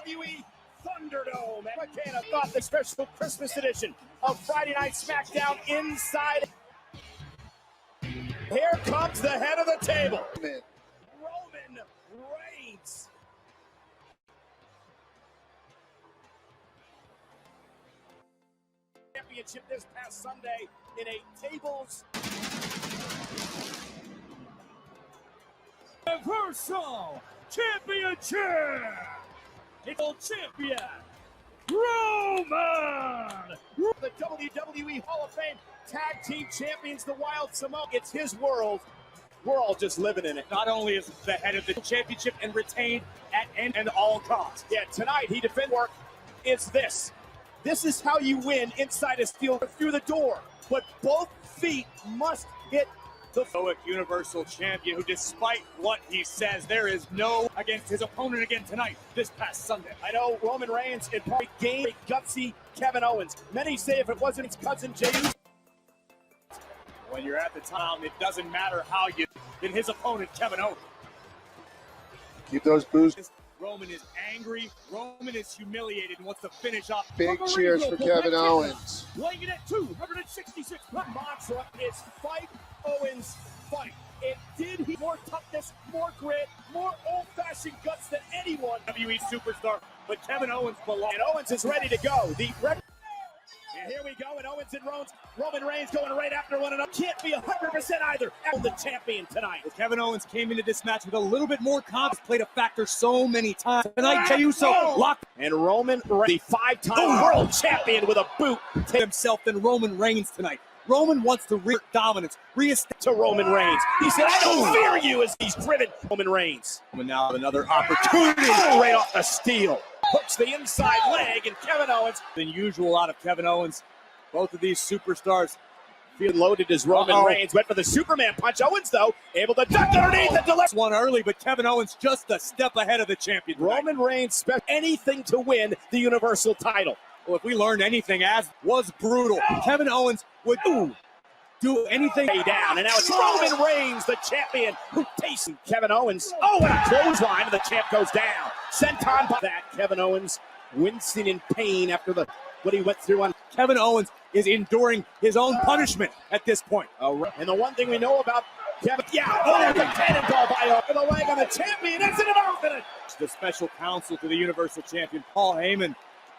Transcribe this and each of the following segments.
WWE Thunderdome. And McCann thought the special Christmas edition of Friday Night SmackDown inside. Here comes the head of the table, Roman Reigns. Championship this past Sunday in a tables. Universal Championship. Champion Roman. The WWE Hall of Fame Tag Team Champions, the Wild Samoa. It's his world. We're all just living in it. Not only is the head of the championship and retained at end and all costs. Yeah, tonight he defend work is this. This is how you win inside a steel through the door. But both feet must hit the Stoic Universal Champion, who despite what he says, there is no against his opponent again tonight, this past Sunday. I know Roman Reigns in part game a gutsy Kevin Owens. Many say if it wasn't his cousin Jey Uso. When you're at the top, it doesn't matter how you than his opponent, Kevin Owens. Keep those boos. Roman is angry. Roman is humiliated and wants to finish off. Big cheers for Kevin Owens. Weighing in at 266 pounds. Mantra is fight Owens fight. It did he more toughness, more grit, more old-fashioned guts than anyone. WWE superstar, but Kevin Owens belongs. And Owens is ready to go. And here we go, and Owens and Roman Reigns going right after one another. Can't be 100% either. The champion tonight. Well, Kevin Owens came into this match with a little bit more confidence. Played a factor so many times. Tonight, Jey Uso locked. And Roman, the five-time world champion with a boot. Himself than Roman Reigns tonight. Roman wants to dominance. To Roman Reigns. He said, I don't fear you as he's driven Roman Reigns. And now another opportunity. Right off the steel. Hooks the inside leg, and Kevin Owens. Than usual out of Kevin Owens. Both of these superstars feel loaded as Roman Reigns went for the Superman punch. Owens, though, able to duck underneath the delay. One early, but Kevin Owens just a step ahead of the champion. Roman Reigns spent anything to win the Universal title. Well, if we learned anything, as was brutal, Kevin Owens would do anything down. And now it's Roman Reigns, the champion, who tastes Kevin Owens. Oh, and a clothesline, and the champ goes down. Senton by that. Kevin Owens wincing in pain after what he went through on. Kevin Owens is enduring his own punishment at this point. And the one thing we know about Kevin, there's a cannonball by the leg on the champion. Isn't it off? The special counsel to the Universal Champion, Paul Heyman,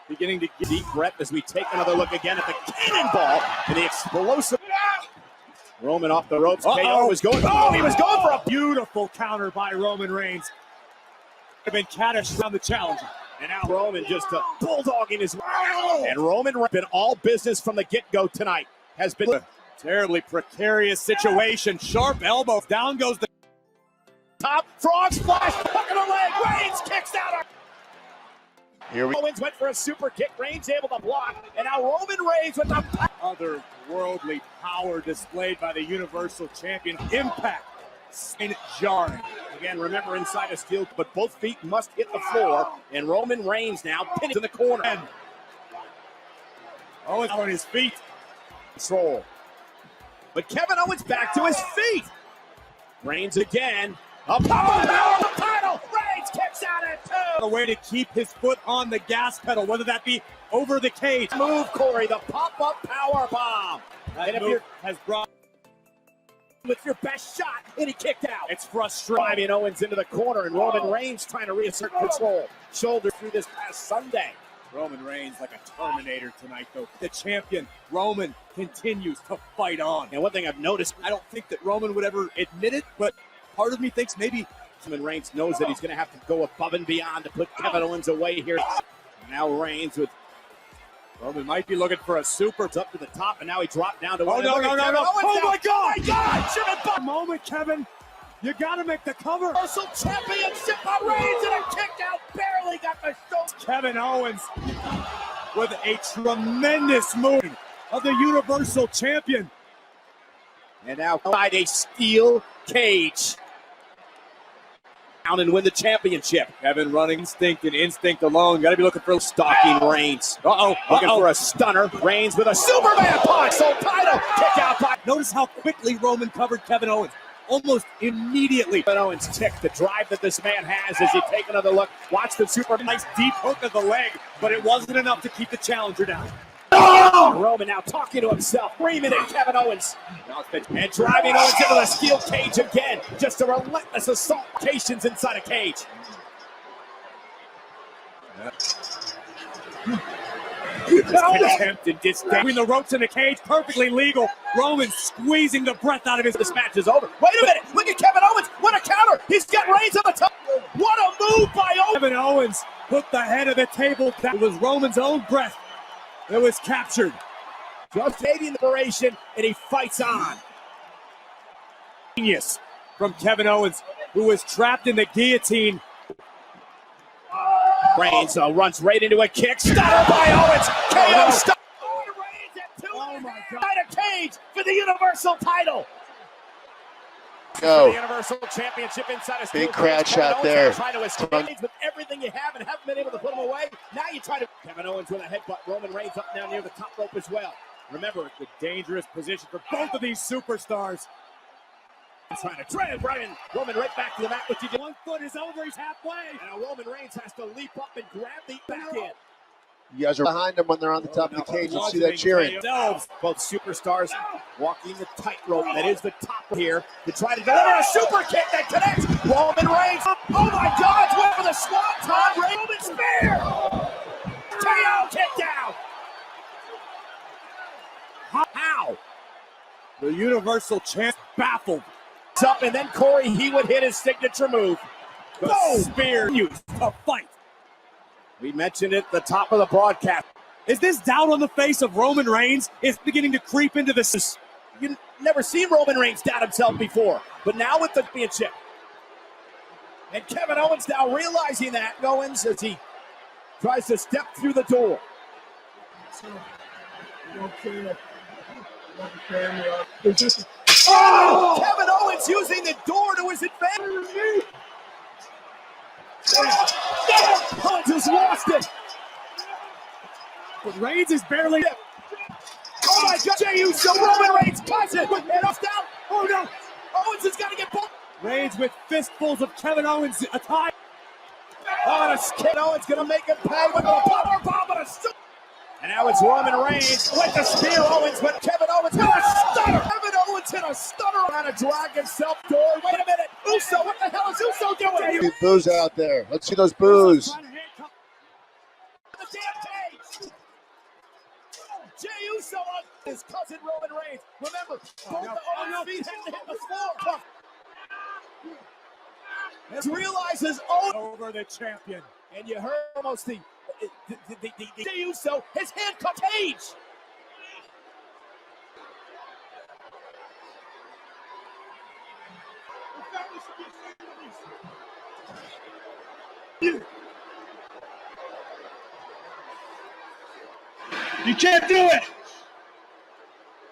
beginning to get deep breath as we take another look again at the cannonball and the explosive. Roman off the ropes. KO was going. Oh, he was going for a beautiful counter by Roman Reigns. Have been catastrophic on the challenge. And now Roman just bulldogging his. And Roman been all business from the get-go tonight. Has been a terribly precarious situation. Sharp elbow. Down goes the top. Frog splash. Hook in the leg. Reigns kicks out. Owens went for a super kick. Reigns able to block. And now Roman Reigns with the otherworldly power displayed by the Universal Champion. Impact and jarring. Again, remember inside a steel, but both feet must hit the floor. And Roman Reigns now pinned in the corner. And Owens on his feet. Control. But Kevin Owens back to his feet. Reigns again. A power title. Reigns kicks out at 2. A way to keep his foot on the gas pedal, whether that be over the cage. Move, Corey, the pop-up power bomb. And if you has brought with your best shot, and he kicked out. It's frustrating. Driving Owens into the corner, and Roman Reigns trying to reassert control. Shoulder through this past Sunday. Roman Reigns like a Terminator tonight, though. The champion, Roman, continues to fight on. And one thing I've noticed, I don't think that Roman would ever admit it, but part of me thinks maybe Roman Reigns knows that he's going to have to go above and beyond to put Kevin Owens away here. Now Reigns with Roman might be looking for a super. It's up to the top, and now he dropped down to one. No. Oh, my God. Moment, Kevin. You got to make the cover. Universal Championship by Reigns, and a kick out. Barely got the shoulder. Kevin Owens with a tremendous move of the Universal Champion. And now inside a steel cage. And win the championship. Kevin running instinct alone. Got to be looking for stalking Reigns. Looking for a stunner. Reigns with a Superman punch. So title kick out by. Notice how quickly Roman covered Kevin Owens. almost immediately. Kevin Owens tick the drive that this man has as he take another look. Watch the super Nice deep hook of the leg, but it wasn't enough to keep the challenger down. Roman now talking to himself, screaming at Kevin Owens. And driving Owens into the steel cage again. Just a relentless assault inside a cage. Attempt and disdain. Between the ropes and the cage, perfectly legal. Roman squeezing the breath out of his. This match is over. Wait a minute. Look at Kevin Owens. What a counter. He's got Reigns on the top. What a move by Owens. Kevin Owens put the head of the table. That was Roman's own breath. It was captured. Just taking the liberation, and he fights on. Genius from Kevin Owens, who was trapped in the guillotine. Reigns runs right into a kick. Stunner by Owens. KO stop. Reigns at 2 Oh my God. inside a cage for the Universal title. Go. The Universal Championship inside a steel Big cage. crowd Kevin shot Owens there. Trying to escape with everything you have and haven't been able to put him away. Now you try to. Kevin Owens with a headbutt. Roman Reigns up now near the top rope as well. Remember, the dangerous position for both of these superstars. Trying to drive Roman right back to the mat. What you do? 1 foot is over, he's halfway. And now Roman Reigns has to leap up and grab the back end. You guys are behind them when they're on the top of the cage. You'll see that cheering. Both superstars walking the tightrope that is the top here to try to deliver a super kick that connects. Roman Reigns. Oh my God! Went for the swanton. Roman spear. KO kick down. How? The Universal Champ baffled. Up and then Corey, he would hit his signature move. The Boom! spear. Used to fight. We mentioned it at the top of the broadcast. Is this doubt on the face of Roman Reigns is beginning to creep into this? You never seen Roman Reigns doubt himself before, but now with the championship. And Kevin Owens now realizing that, Owens, as he tries to step through the door. Oh! Kevin Owens using the door to his advantage. Owens has lost it. But Reigns is barely. Oh my God, Jey Uso, Roman Reigns cuts it, and off down. Oh no, Owens has got to get both. Reigns with fistfuls of Kevin Owens attire. Oh, and Kevin Owens gonna make him pay with a power bomb and a super. And now it's Roman Reigns with the spear. Owens, but Kevin Owens with a stunner. Kevin Owens hit a stunner on a drag himself door. Wait a minute, Uso, what the hell is Uso doing? Big boos out there. Let's see those boos. The damn cage. Jey Uso on his cousin Roman Reigns. Remember, both the Owens feet had to hit the floor. He realizes Owens Over the champion. and you heard almost the Jey Uso, his hand cut cage. You can't do it!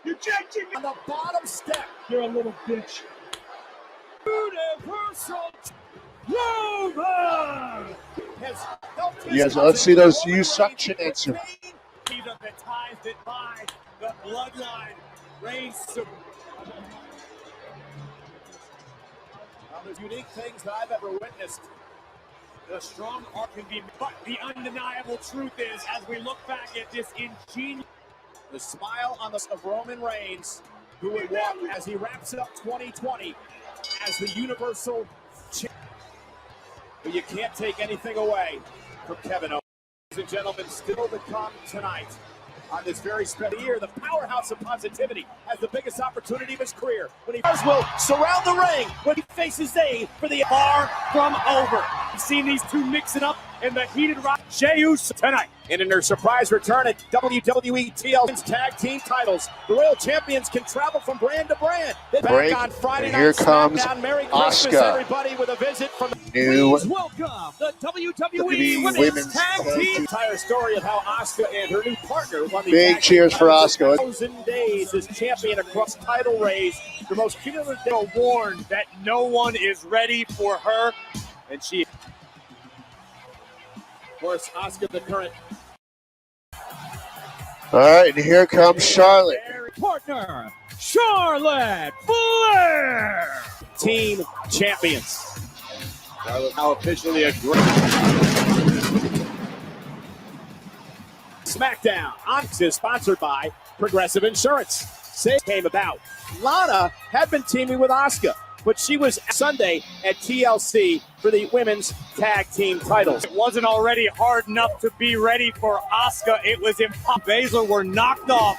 You can't keep On the bottom step. You're a little bitch. Universal Roman has helped his Yes, cousin let's see those Roman use suction Reigns answer. retain. These are the ties that bind the bloodline. Reigns. There's unique things that I've ever witnessed. The strong arm can be, but the undeniable truth is, as we look back at this ingenious. The smile on the of Roman Reigns, who would walk as he wraps up 2020 as the Universal Champion. But you can't take anything away from Kevin Owens. Ladies and gentlemen, still to come tonight. On this very special year, the powerhouse of positivity has the biggest opportunity of his career when he will surround the ring when he faces Zayn for the Far from over. You've seen these two mixing up in the heated rock. Jey Uso tonight. And in their surprise return at WWE TLC's tag team titles, the Royal Champions can travel from brand to brand. They're Break, back on Friday and night. here comes SmackDown. Merry Christmas, Asuka. everybody, with a visit from New Please welcome the WWE Women's Tag Team. entire story of how Asuka and her new partner won the Big tag cheers team for titles Asuka. in 1,000 days as champion across title race. The most cumulative They are warned that no one is ready for her, and she. Of course, Asuka, the current All right, and here comes Charlotte. Partner, Charlotte Flair. team champions. Now officially a great. SmackDown is sponsored by Progressive Insurance. Say came about. Lana had been teaming with Asuka, but she was Sunday at TLC for the women's tag team titles. It wasn't already hard enough to be ready for Asuka. It was impossible. Baszler were knocked off,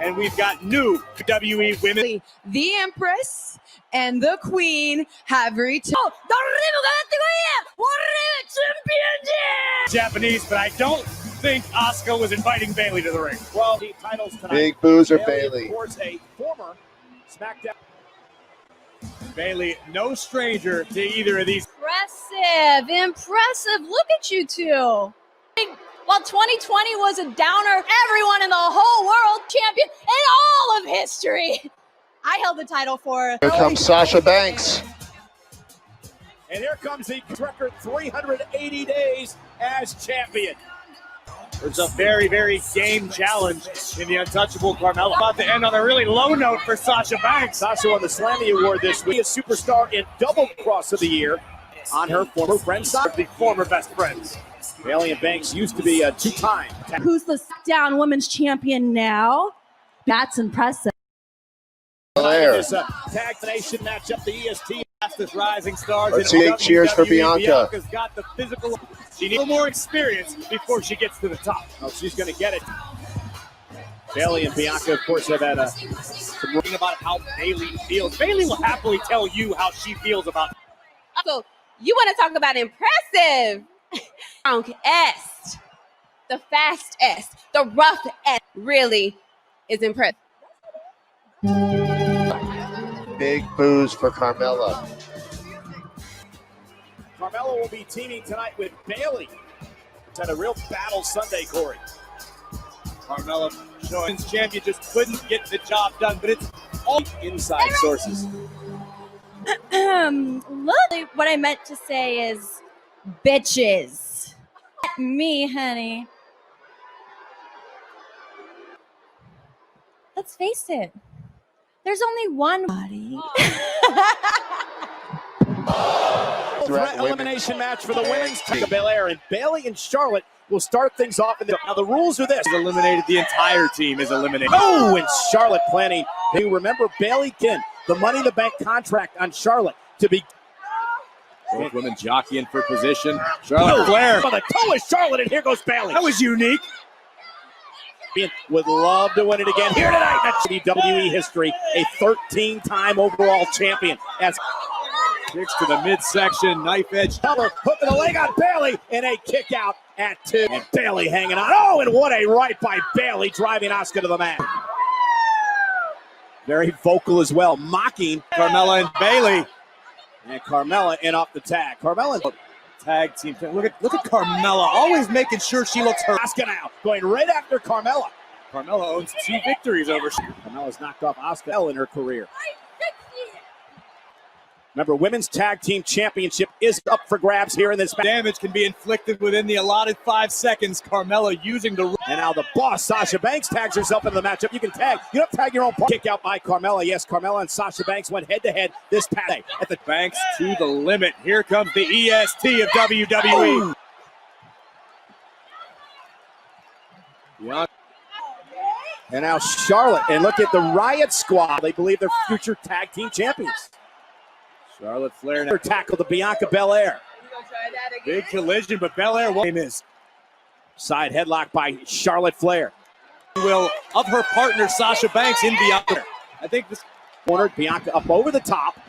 and we've got new WWE women. The Empress and the Queen have returned. Japanese, but I don't think Asuka was inviting Bayley to the ring. Well, the titles tonight. Big boozer Bayley, Bayley. of course, a former SmackDown. Bayley, no stranger to either of these. Impressive. Look at you two. While 2020 was a downer, everyone in the whole world champion in all of history. I held the title for. Here comes Sasha Banks. And here comes the record 380 days as champion. There's a very, very game challenge in the untouchable Carmella. About to end on a really low note for Sasha Banks. Sasha won the Slammy Award this week. A superstar in Double Cross of the Year on her former friend Sasha. The former best friends. Bayley and Banks used to be a two-time. Who's the SmackDown Women's Champion now? That's impressive. There. This Tag Nation matchup, the EST. Fastest rising stars. Let's in see cheers for WWE. Bianca. Bianca's got the physical. She needs a little more experience before she gets to the top. Oh, she's going to get it. Bayley and Bianca, of course, have had a. Thinking about how Bayley feels. Bayley will happily tell you how she feels about. So you want to talk about impressive? Strong est, the fast est, the rough est really is impressive. Big booze for Carmella. Carmella will be teaming tonight with Bayley. It's had a real battle Sunday, Corey. Carmella showing champion just couldn't get the job done, but it's all Inside sources. Look, what I meant to say is bitches. Me, honey. Let's face it. There's only one body. Threat elimination match for the women's team. Belair and Bayley and Charlotte will start things off. Now the rules are this: eliminated. The entire team is eliminated. Oh, and Charlotte planning. You remember Bayley Kin, the Money in the Bank contract on Charlotte to be. Both women jockeying for position. Charlotte Flair. Oh, the toe is Charlotte, and here goes Bayley. That was unique. Would love to win it again here tonight. That's WWE history. A 13-time overall champion. As Kicks to the midsection, knife edge. Teller hooking the leg on Bayley, and a kick out at 2. And Bayley hanging on. Oh, and what a right by Bayley, driving Asuka to the mat. Very vocal as well, mocking Carmella and Bayley. And Carmella in off the tag. Carmella Tag team. Look at Carmella, always making sure she looks hurt. Asuka now going right after Carmella. Carmella owns 2 victories over. Carmella's knocked off Asuka in her career. Remember, Women's Tag Team Championship is up for grabs here in this match. Damage can be inflicted within the allotted 5 seconds. Carmella using the. And now the boss, Sasha Banks, tags herself into the matchup. You can tag. You don't tag your own part. Kick out by Carmella. Yes, Carmella and Sasha Banks went head-to-head this past day. At the Banks to the limit. Here comes the EST of WWE. Yeah. And now Charlotte. And look at the Riot Squad. They believe they're future tag team champions. Charlotte Flair now Tackle to Bianca Belair. big collision, but Belair what is Side headlock by Charlotte Flair. will of her partner Sasha Banks in Bianca. I think this Cornered Bianca up over the top.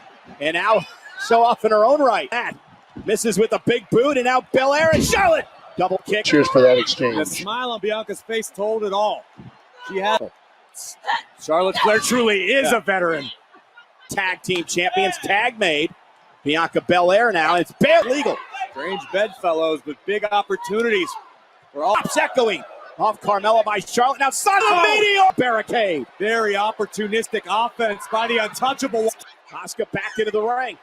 And now show off in her own right. That misses with a big boot. And now Belair and Charlotte. Double kick. Cheers for that the exchange. smile on Bianca's face told it all. She had Charlotte Flair truly is a veteran. Tag team champions. Tag made. Bianca Belair now. It's bare legal. Strange bedfellows, but big opportunities for all. Pops echoing off Carmella by Charlotte. Now Sasha medial barricade. Very opportunistic offense by the untouchable. Asuka back into the ring.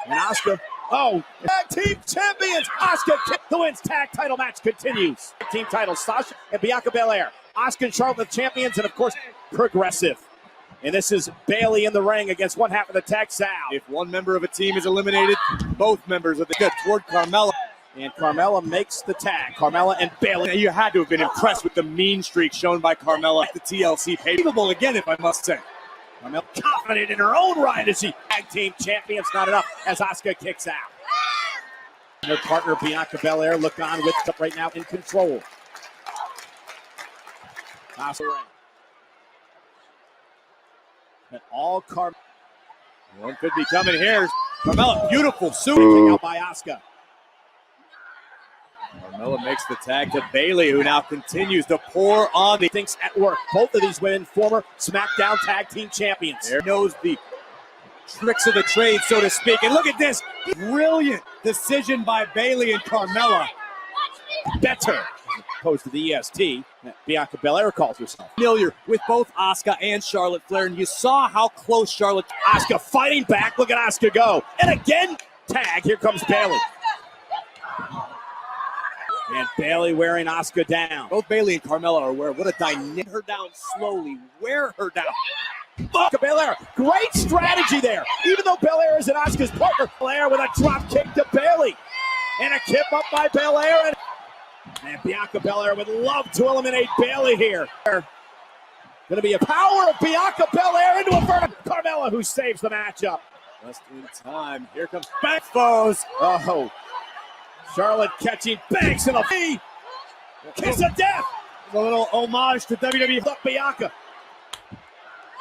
And Asuka, tag team champions. Asuka the wins. Tag title match continues. Tag team titles, Sasha and Bianca Belair. Asuka and Charlotte the champions, and of course, Progressive And this is Bayley in the ring against one half of the Texas. If one member of a team is eliminated, both members of the good toward Carmella. And Carmella makes the tag. Carmella and Bayley. You had to have been impressed with the mean streak shown by Carmella at the TLC pay. Believable again, if I must say. Carmella confident in her own right as she tag team champions. Not enough as Asuka kicks out. And her partner Bianca Belair look on with up right now in control. Asuka. And all Carmella. One could be coming here. Carmella, beautiful suit. Taken out by Asuka. Carmella makes the tag to Bayley, who now continues to pour on the Thinks at work. Both of these women, former SmackDown Tag Team Champions. There knows the tricks of the trade, so to speak. And look at this brilliant decision by Bayley and Carmella. Better. Opposed to the EST. Bianca Belair calls herself. Familiar with both Asuka and Charlotte Flair, and you saw how close Charlotte. Asuka fighting back. Look at Asuka go. And again, tag. Here comes Bayley. And Bayley wearing Asuka down. Both Bayley and Carmella are aware. What a dynamic. Her down slowly. Wear her down. Bianca Belair. Great strategy there. Even though Belair isn't Asuka's partner. Belair with a drop kick to Bayley. And a kip up by Belair. And Bianca Belair would love to eliminate Bayley here. Going to be a power of Bianca Belair into a vertical. Carmella who saves the matchup. Just in time. Here comes back foes. Oh. Charlotte catching Banks in a knee. Kiss of death. A little homage to WWE. Up Bianca.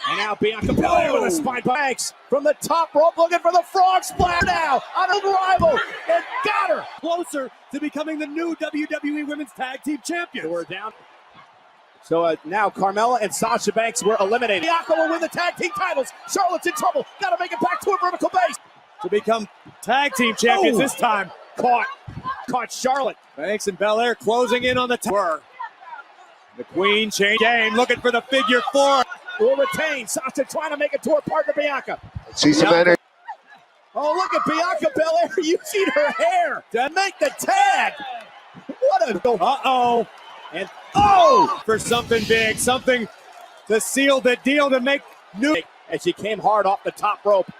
And now Bianca Belair with a spine Banks from the top rope looking for the frog splash now on a rival and got her. Closer to becoming the new WWE Women's Tag Team Champions. We're down. So now Carmella and Sasha Banks were eliminated. Bianca will win the tag team titles. Charlotte's in trouble. Got to make it back to a vertical base. To become tag team champions this time. Caught Charlotte. Banks and Belair closing in on the tower. The Queen change game, looking for the figure four. Will retain. Sasha trying to make it to her partner Bianca. See some energy. Oh, look at Bianca Belair using her hair to make the tag. What a Uh-oh. And For something big, something to seal the deal to make new. As she came hard off the top rope.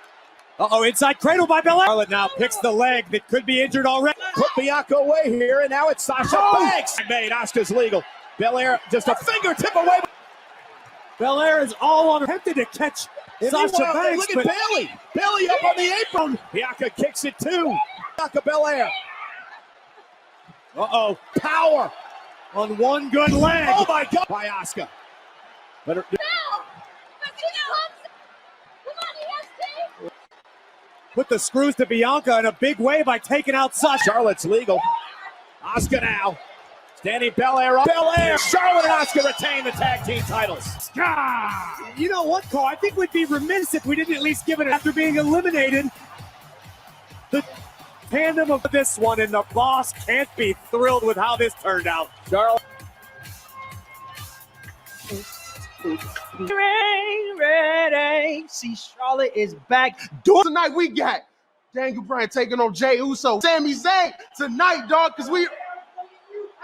Uh-oh, inside cradle by Belair. Charlotte now picks the leg that could be injured already. Put Bianca away here, and now it's Sasha Banks. Made Asuka's legal. Belair just a fingertip away. Belair is all on her. Tempted to catch Sasha Meanwhile, Banks. look at Bayley. Bayley up on the apron. Bianca kicks it too. Bianca Belair. Uh-oh. Power. On one good leg. Oh my God. By Asuka. But her, Put the screws to Bianca in a big way by taking out Sasha. Charlotte's legal. Asuka now. Standing Belair up. Belair. Charlotte and Asuka retain the tag team titles. You know what, Cole? I think we'd be remiss if we didn't at least give it after being eliminated. The tandem of this one, and the boss can't be thrilled with how this turned out. Charlotte. Ready. See, Charlotte is back. Tonight we got Daniel Bryan taking on Jey Uso, Sami Zayn tonight, dog, because we.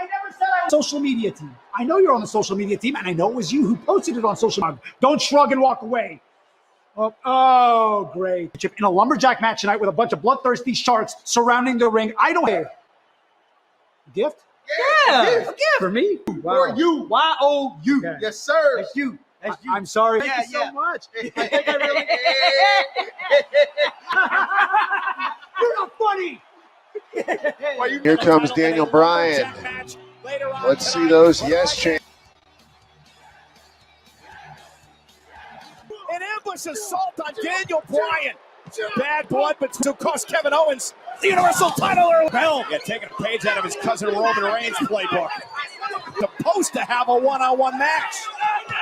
I never said I was on the social media team. I know you're on the social media team, and I know it was you who posted it on social media. Don't shrug and walk away. Oh, great. In a lumberjack match tonight with a bunch of bloodthirsty sharks surrounding the ring. I don't have a gift? Yeah, A gift for me? For you. Y-O-U. Okay. Yes, sir. That's you. That's you. I'm sorry. Thank you so much. I think I really. You're not funny. Here comes Daniel Bryan. Let's see those yes chants. An ambush assault on Daniel Bryan. Bad blood, but to cost Kevin Owens the Universal title early. Bell, taking a page out of his cousin Roman Reigns' playbook. Supposed to have a one-on-one match.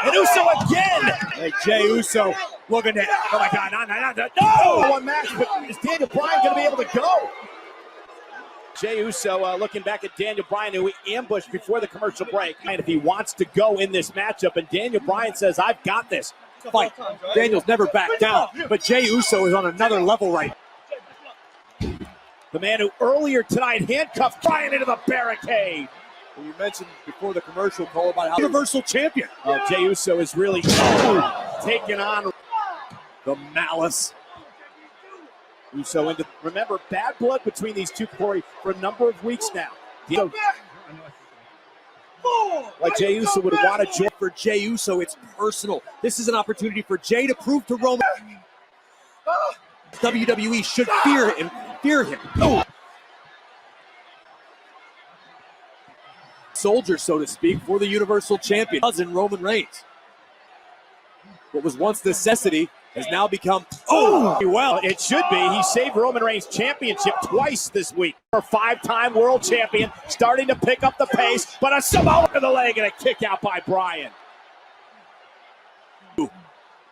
And Uso again. Hey, Jey Uso looking to. Oh my God, no! One match, but is Daniel Bryan going to be able to go? Jey Uso looking back at Daniel Bryan, who he ambushed before the commercial break. And if he wants to go in this matchup, and Daniel Bryan says, I've got this. Fight. Daniel's never backed down, but Jey Uso is on another level right. The man who earlier tonight handcuffed Bryan into the barricade. You mentioned before the commercial, Cole, about how Universal Champion. Jey Uso is really taking on The malice. Uso into. Remember, bad blood between these two, Corey, for a number of weeks now. So, like Jey Uso would want to join. For Jey Uso, it's personal. This is an opportunity for Jey to prove to Roman WWE should fear him. Oh. Soldier, so to speak, for the Universal Champion, cousin Roman Reigns. What was once necessity has now become, Well, it should be. He saved Roman Reigns' championship twice this week. For five-time world champion, starting to pick up the pace, but a Samoa to the leg and a kick out by Bryan.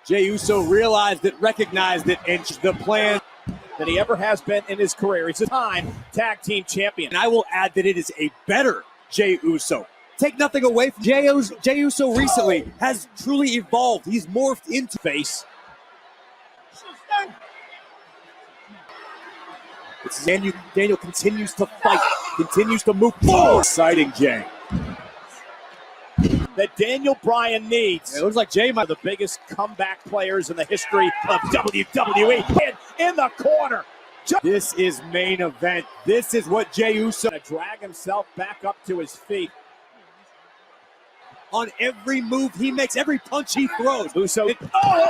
Jey Uso realized it, recognized it, and the plan Than he ever has been in his career. He's a time tag team champion. And I will add that it is a better Jey Uso. Take nothing away from Jey Uso recently has truly evolved. He's morphed into Face. Daniel continues to fight, continues to move forward. Exciting Jey. That Daniel Bryan needs. It looks like Jey might The biggest comeback players in the history of WWE. And in the corner. This is main event. This is what Jey Uso To drag himself back up to his feet. on every move he makes, every punch he throws. Uso.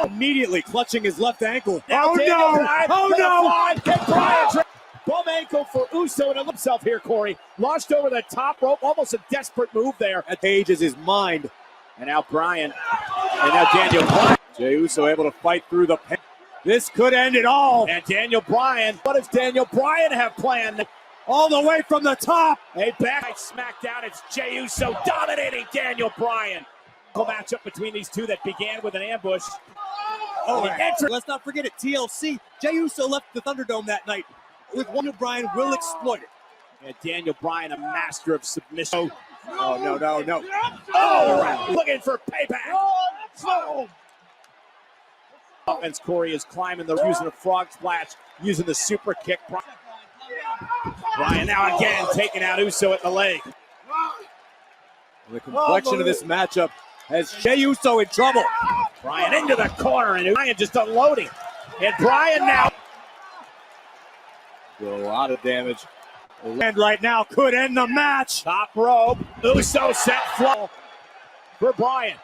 Immediately clutching his left ankle. Now Daniel Bryan, Get Bryan. Bum ankle for Uso and himself here, Corey. Launched over the top rope. Almost a desperate move there. That page is his mind. And now Bryan. And now Daniel Bryan. Jey Uso able to fight through the pain. This could end it all. And Daniel Bryan. What does Daniel Bryan have planned? All the way from the top. A back smackdown. It's Jey Uso dominating Daniel Bryan. A matchup between these two that began with an ambush. Let's not forget it. TLC. Jey Uso left the Thunderdome that night. With one, Bryan will exploit it. And Daniel Bryan, a master of submission. Oh, no. Oh, looking for payback. Offense, Corey is climbing the using a frog splash, using the super kick. Bryan now again taking out Uso at the leg. The complexion of this matchup has Jey Uso in trouble. Bryan into the corner, and Bryan just unloading. And Bryan now. A lot of damage. And right now could end the match. Top rope. Uso set flow for Bryan.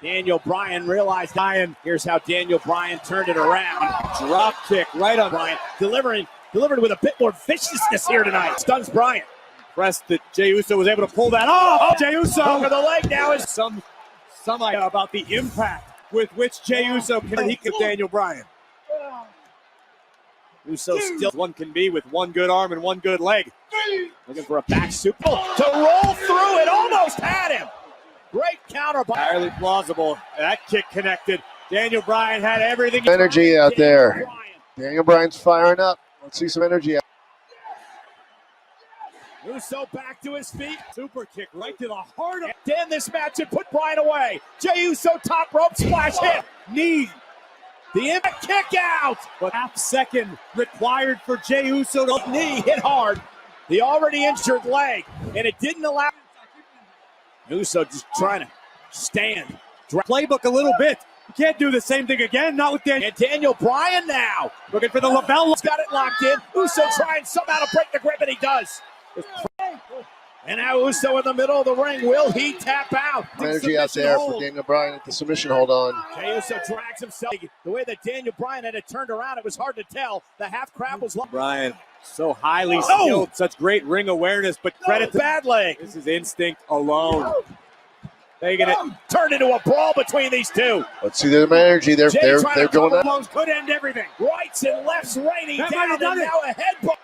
Daniel Bryan realized here's how Daniel Bryan turned it around. Drop kick right on Bryan. Delivered with a bit more viciousness here tonight. Stuns Bryan. Impressed that Jey Uso was able to pull that off. Jey Uso over the leg now is some idea about the impact with which Jey Uso can keep Daniel Bryan. Uso still One can be with one good arm and one good leg. looking for a back super to roll through. It almost had him. Great counter by Entirely plausible. That kick connected. Daniel Bryan had everything. Energy out there. Bryan. Daniel Bryan's firing up. Let's see some energy. Uso back to his feet. Super kick right to the heart of And in this match and put Bryan away. Jey Uso top rope splash hit. knee. The impact kick out. But half second required for Jey Uso to Knee hit hard. The already injured leg. And it didn't allow Uso just trying to stand. playbook a little bit. You can't do the same thing again, not with Daniel. And Daniel Bryan now. Looking for the lapel. He's got it locked in. Uso trying somehow to break the grip, and he does. And now Uso in the middle of the ring. Will he tap out? Energy out there for Daniel Bryan at the submission hold on. Jey Uso drags himself. The way that Daniel Bryan had it turned around, it was hard to tell. The half crab was lost. Bryan, so highly skilled, such great ring awareness, but credit to Bad leg. this is instinct alone. Taking it. Turned into a brawl between these two. Let's see their energy. They're Jey they're trying they're to going couple up. Blows could end everything. Rights and lefts raining That might down, have done and it. now a headbutt.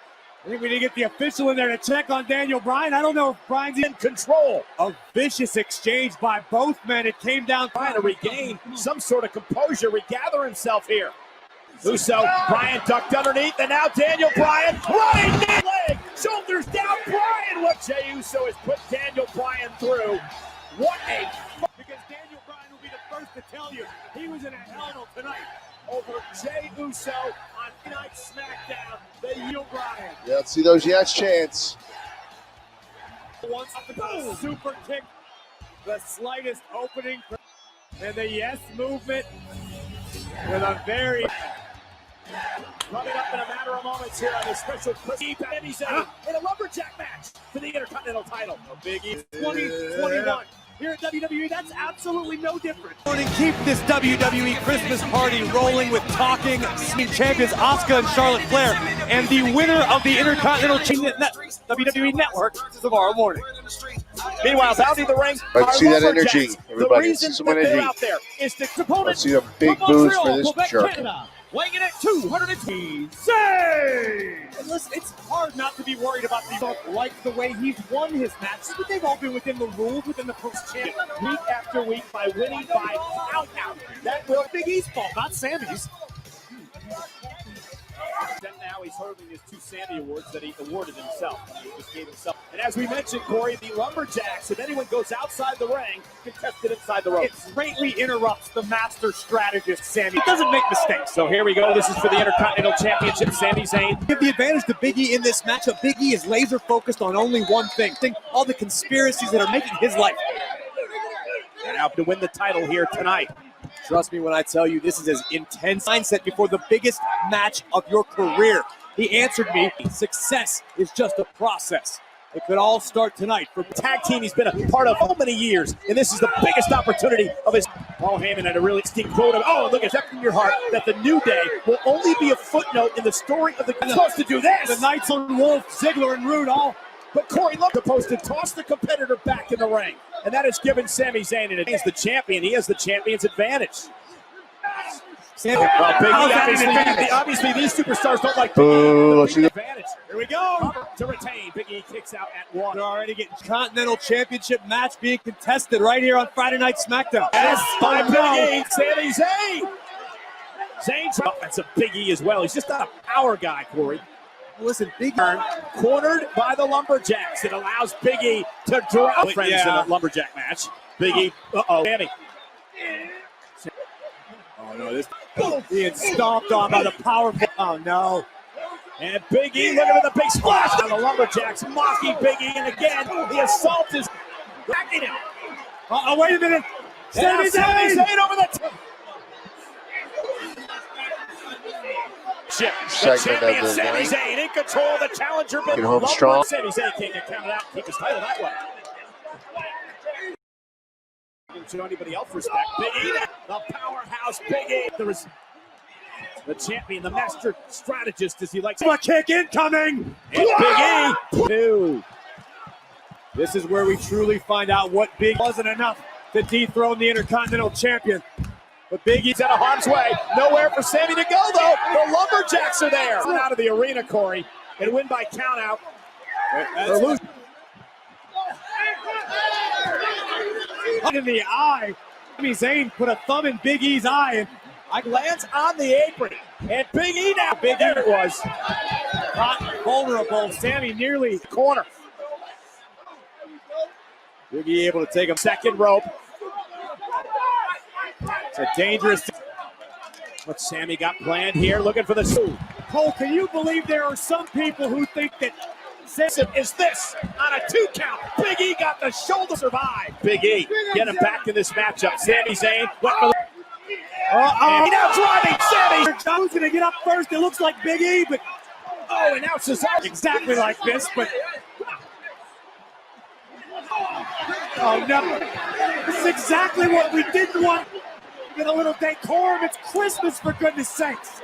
I think we need to get the official in there to check on Daniel Bryan. I don't know if Bryan's In control. a vicious exchange by both men. It came down Trying to regain some sort of composure, regather himself here. Uso, Bryan ducked underneath, and now Daniel Bryan, running knee leg, shoulders down, Bryan. What Jey Uso has put Daniel Bryan through. What a because Daniel Bryan will be the first to tell you he was in a hell tonight. over Jey Uso on tonight's SmackDown. The Daniel Bryan. Yeah, let's see those Yes chants. Once the super kick, the slightest opening, and the yes movement with a very... Coming up in a matter of moments here on this special Sami Zayn in a lumberjack match for the Intercontinental title. Big E 2021 here at WWE. That's absolutely no different. Keep this WWE Christmas party rolling with talking champions Asuka and Charlotte Flair, and the winner of the Intercontinental WWE Network tomorrow morning. Meanwhile, out in the ring, let's see that energy, everybody. The reason Some that energy. they're out there is the opponent. Let's see a big boost for this jerk. Canada, weighing in at 210. And listen, it's hard not to be worried about the like the way he's won his matches, but they've all been within the rules, within the post-champ, week after week by winning by count out. That will Big E's fault, not Sammy's. Now he's holding his 2 Sammy Awards that he awarded himself. He just gave himself. And as we mentioned, Corey, the Lumberjacks, if anyone goes outside the ring, contested inside the ropes. It greatly interrupts the master strategist, Sammy. He doesn't make mistakes. So here we go. This is for the Intercontinental Championship. Sami Zayn. Give the advantage to Big E in this matchup. Big E is laser focused on only one thing. All the conspiracies that are making his life. And out to win the title here tonight. Trust me when I tell you, this is as intense mindset before the biggest match of your career. He answered me, success is just a process. It could all start tonight. For tag team he's been a part of so many years, and this is the biggest opportunity of his. Paul Heyman had a really interesting quote of, oh, look, it's up in your heart that the New Day will only be a footnote in the story of the supposed to do this. The Knights on Wolf, Ziggler, and Rude all. But Corey Love supposed to toss the competitor back in the ring. And that has given Sami Zayn, and he's the champion. He has the champion's advantage. Obviously, these superstars don't like the advantage. Here we go. To retain. Big E kicks out at 1. They're already getting Continental Championship match being contested right here on Friday Night SmackDown. Yes, by Big E, Sami Zayn. Zayn's that's a Big E as well. He's just not a power guy, Corey. Listen, Big E cornered by the Lumberjacks. It allows Big E to draw friends in a Lumberjack match. Big E, Sammy. Oh no, this being stomped on by the powerful. Oh no. And Big E looking at the big splash on the Lumberjacks, mocking Big E, and again the assault is backing him. Oh, wait a minute. Sami Zayn over the top. The champion Sami Zayn in control of the challenger. Get home strong. Sami Zayn can't get counted out. Keep his title that way. Didn't show anybody else respect. Big E, the powerhouse Big E. There was the champion, the master strategist, as he likes. A kick incoming. And Big E. 2. This is where we truly find out what Big wasn't enough to dethrone the Intercontinental Champion. But Big E's out of harm's way. Nowhere for Sammy to go, though. The Lumberjacks are there. Out of the arena, Corey, and win by countout. In the eye. Sami Zayn put a thumb in Big E's eye, and I glance on the apron. And Big E now. There it was. Caught vulnerable. Sammy nearly corner. Big E able to take him. Second rope. It's a dangerous. What Sammy got planned here, looking for the two. Cole, can you believe there are some people who think that is this on a 2 count? Big E got the shoulder survive. Big E get him back in this matchup. Sami Zayn went for and now driving Sammy. Who's going to get up first? It looks like Big E, but and now Cesaro exactly like this, but oh no, this is exactly what we didn't want. Get a little decorum. It's Christmas, for goodness sakes.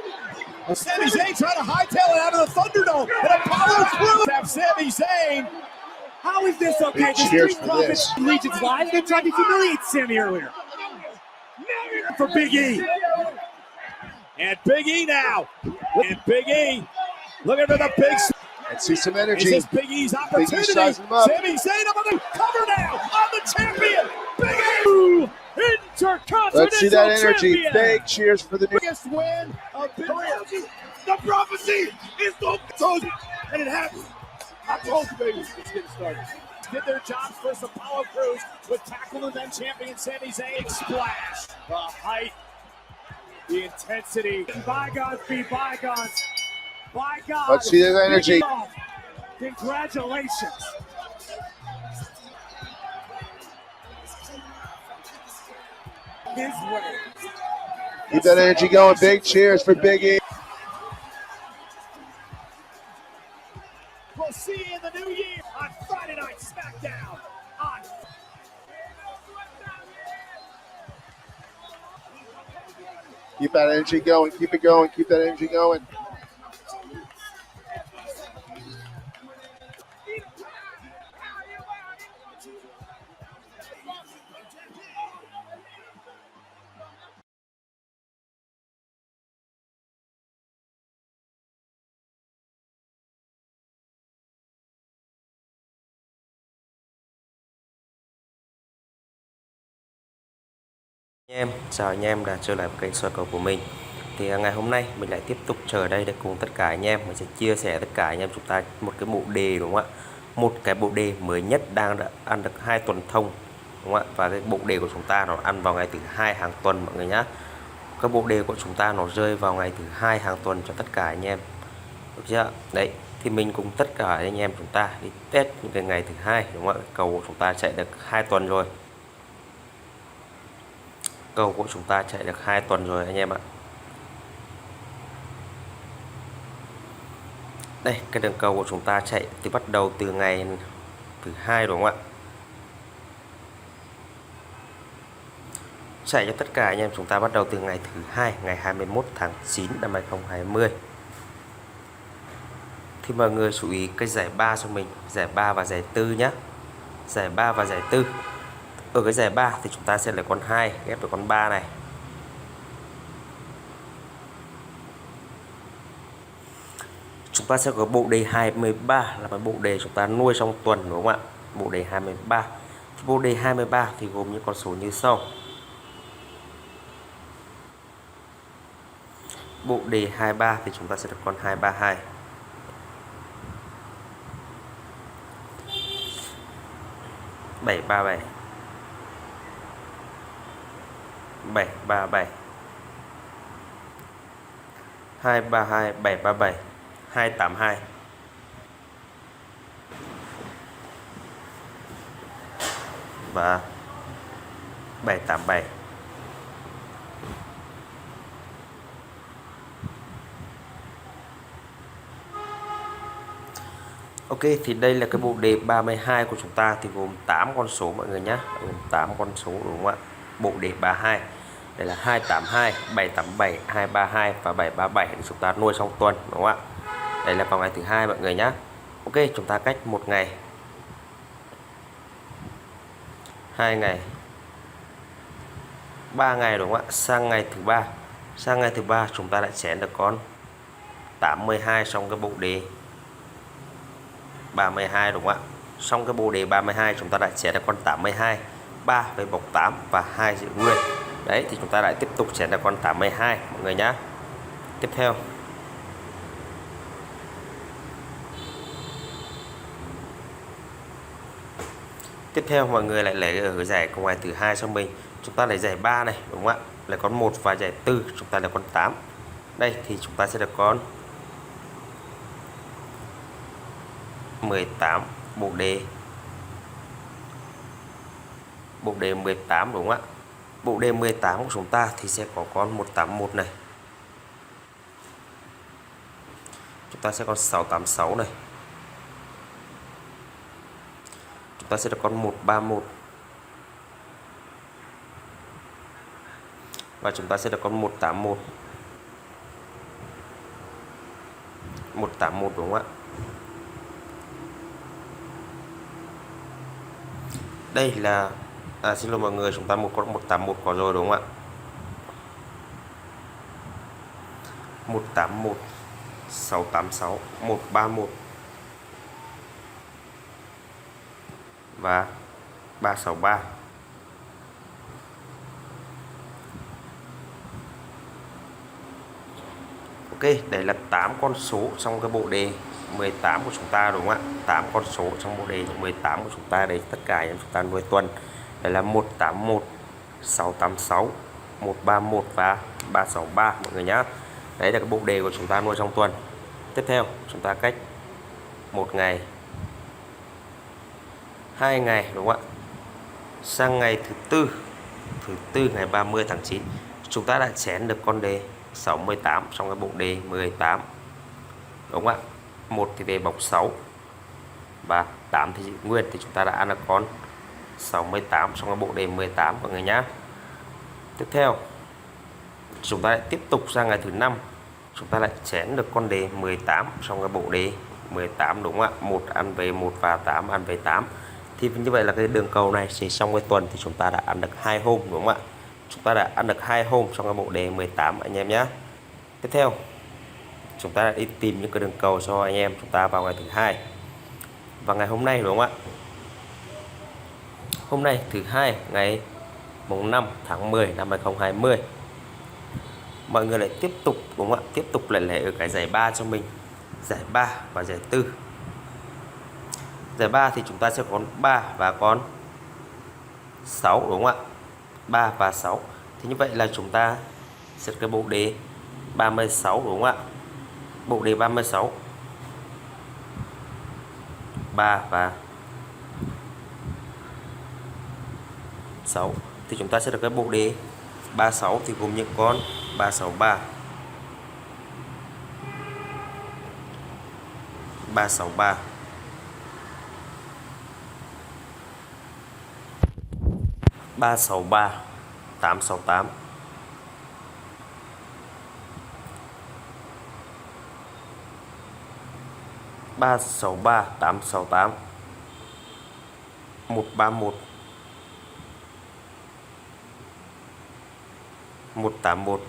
Sami Zayn trying to hightail it out of the Thunderdome, and Apollo Crews have Sami Zayn. How is this okay? The Street Profits Legion's live. They tried to humiliate Sammy earlier. For Big E. And Big E now. And Big E looking for the big. Let's see some energy. Is this Big E's opportunity? Big E sizing him up. Sami Zayn up on the cover now on the champion. Big E. Intercontinental Let's see that energy. Champion. Big cheers for the new. Biggest win of Big E. The prophecy is told you, and it happens. I told you, baby. Let's get started. Did their jobs first. Apollo Crews with tackle and then champion Sami Zayn. Splash. The height, the intensity. Bygones be bygones. By God. Let's see that energy. Congratulations. his way. Keep that energy going. Big cheers for Big E. We'll see you in the new year on Friday Night SmackDown. On Keep that energy going. Keep it going. Keep that energy going. Em chào anh em đã trở lại với kênh soi cầu của mình. Thì ngày hôm nay mình lại tiếp tục chờ đây để cùng tất cả anh em mình sẽ chia sẻ tất cả anh em chúng ta một cái bộ đề, đúng không ạ? Một cái bộ đề mới nhất đang đã ăn được 2 tuần thông, đúng không ạ? Và cái bộ đề của chúng ta nó ăn vào ngày thứ 2 hàng tuần mọi người nhá. Các bộ đề của chúng ta nó rơi vào ngày thứ 2 hàng tuần cho tất cả anh em, được chưa? Đấy thì mình cùng tất cả anh em chúng ta đi test những cái ngày thứ 2, đúng không ạ? Cầu của chúng ta chạy được 2 tuần rồi. Cầu của chúng ta chạy được 2 tuần rồi anh em ạ. Đây, cái đường cầu của chúng ta chạy thì bắt đầu từ ngày thứ 2, đúng không ạ? Chạy cho tất cả anh em chúng ta bắt đầu từ ngày thứ 2, ngày 21 tháng 9 năm 2020. Thì mọi người chú ý cái giải 3 cho mình, giải 3 và giải 4 nhé. Giải 3 và giải 4. Ở cái giải 3 thì chúng ta sẽ lấy con 2 ghép với con 3 này. Chúng ta sẽ có bộ đề 23 là cái bộ đề chúng ta nuôi trong tuần, đúng không ạ? Bộ đề 23. Thì bộ đề 23 thì gồm những con số như sau. Bộ đề 23 thì chúng ta sẽ được con 232. Bảy ba bảy 737 232 737 282 và 787. Ok, thì đây là cái bộ đề 32 của chúng ta thì gồm 8 con số mọi người nhé, gồm 8 con số, đúng không ạ? Bộ đề 32 đây là 282, 787, 232 và 737 để chúng ta nuôi trong tuần, đúng không ạ? Đây là vào ngày thứ 2 mọi người nhé. Ok, chúng ta cách 1 ngày, 2 ngày, 3 ngày, đúng không ạ? Sang ngày thứ 3, sang ngày thứ 3 chúng ta lại chén được con 82 trong cái bộ đề 32, đúng không ạ? Xong cái bộ đề 32 chúng ta lại chén được con 82, 3 với bọc 8 và 2 giữ nguyên. Đấy thì chúng ta lại tiếp tục chén được con 82 mọi người nhá. Tiếp theo mọi người lại lấy ở giải của ngày thứ 2 cho mình. Chúng ta lấy giải 3 này, đúng không ạ? Lấy con 1 và giải 4 chúng ta lấy con 8. Đây thì chúng ta sẽ được con 18, bộ đề 18, đúng không ạ? Bộ đề 18 của chúng ta thì sẽ có con 181 này. Chúng ta sẽ có 686 này. Chúng ta sẽ được con 131. Và chúng ta sẽ được con 181. 181, đúng không ạ? Đây là xin lỗi mọi người, chúng ta một con 181 có rồi, đúng không ạ? 181, 686, 131 và 363. Ok, đây là 8 con số trong cái bộ đề 18 của chúng ta, đúng không ạ? 8 con số trong bộ đề 18 của chúng ta đấy, tất cả những chúng ta nuôi tuần. Đây là 181, 686, 131 và 363 mọi người nhá. Đấy là cái bộ đề của chúng ta nuôi trong tuần. Tiếp theo chúng ta cách 1 ngày, 2 ngày, đúng không ạ? Sang ngày thứ 4 thứ tư ngày 30 tháng 9 chúng ta đã chén được con đề 68 trong cái bộ đề 18, đúng không ạ? 1 thì về bọc 6 và 8 thì giữ nguyên, thì chúng ta đã ăn được con 68 trong cái bộ đề 18 mọi người nhá. Tiếp theo chúng ta lại tiếp tục sang ngày thứ 5, chúng ta lại chén được con đề 18 trong cái bộ đề 18, đúng không ạ? 1 ăn về 1 và 8 ăn về 8. Thì như vậy là cái đường cầu này chỉ trong cái tuần thì chúng ta đã ăn được 2 hôm, đúng không ạ? Chúng ta đã ăn được 2 hôm trong cái bộ đề 18 anh em nhé. Tiếp theo chúng ta đi tìm những cái đường cầu cho anh em chúng ta vào ngày thứ hai. Và ngày hôm nay, đúng không ạ? Hôm nay thứ hai ngày mùng 5 tháng 10 năm 2020. Mọi người lại tiếp tục, đúng không ạ? Tiếp tục lại ở cái giải 3 cho mình. Giải 3 và giải 4. Giải 3 thì chúng ta sẽ có 3 và con 6, đúng không ạ? 3 và 6. Thì như vậy là chúng ta sẽ cái bộ đề 36, đúng không ạ? Bộ đề 36. 3 và 6 thì chúng ta sẽ được cái bộ đề 36 thì gồm những con 363, 363, 363, 868, 363, 868, 131, 181.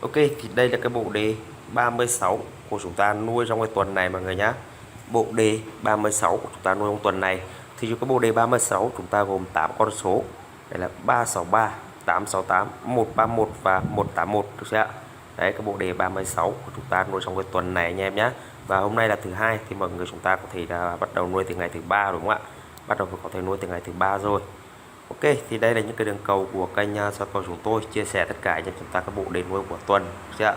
Ok, thì đây là cái bộ đề 36 của chúng ta nuôi trong cái tuần này mọi người nhé. Bộ đề 36 của chúng ta nuôi trong tuần này thì cái bộ đề 36 chúng ta gồm 8 con số. Đây là 363, 868, 131 và 181, được chưa ạ? Đấy, cái bộ đề 36 của chúng ta nuôi trong cái tuần này anh em nhé. Và hôm nay là thứ hai thì mọi người chúng ta có thể là bắt đầu nuôi từ ngày thứ 3, đúng không ạ? Bắt đầu có thể nuôi từ ngày thứ 3 rồi. Ok, thì đây là những cái đường cầu của kênh soi cầu chúng tôi chia sẻ tất cả cho chúng ta các bộ đề nuôi của tuần, được chưa ạ?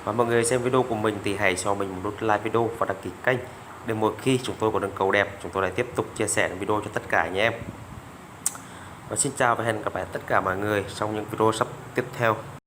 Và mọi người xem video của mình thì hãy cho mình một nút like video và đăng ký kênh để mỗi khi chúng tôi có đường cầu đẹp chúng tôi lại tiếp tục chia sẻ video cho tất cả anh em. Và xin chào và hẹn gặp lại tất cả mọi người trong những video sắp tiếp theo.